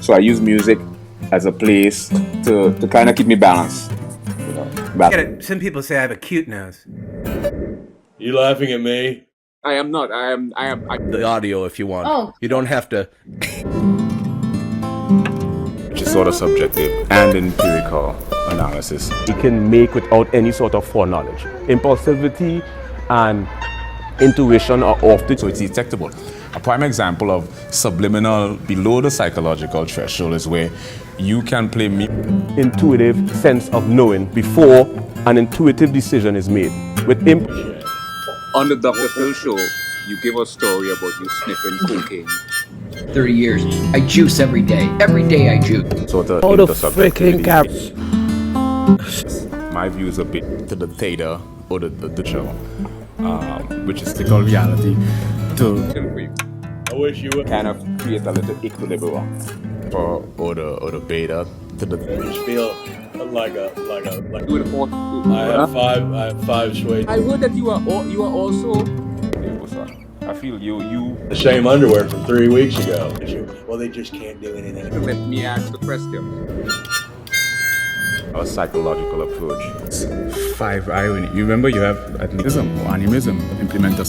So I use music as a place to kind of keep me balanced. Some people say I have a cute nose. You laughing at me? I am not. I am. The audio, if you want. Oh. You don't have to. Which is sort of subjective and empirical analysis. You can make without any sort of foreknowledge. Impulsivity and intuition are often So it's detectable. A prime example of subliminal below the psychological threshold is where you can play intuitive sense of knowing before an intuitive decision is made. With On the Dr. Phil show, you give a story about you sniffing cocaine. 30 years. I juice every day. Every day I juice. sort of the freaking caps. My views a bit to the theta or the show, which is still reality. I wish you would. Kind of create a little equilibrium. Or the beta to the. Just feel like a. You would all, I have five sway. I heard that you are also. I feel you. The same underwear from 3 weeks ago. Well, they just can't do anything. Let me ask the question. Our psychological approach. 5 irony. You remember you have animism implement us.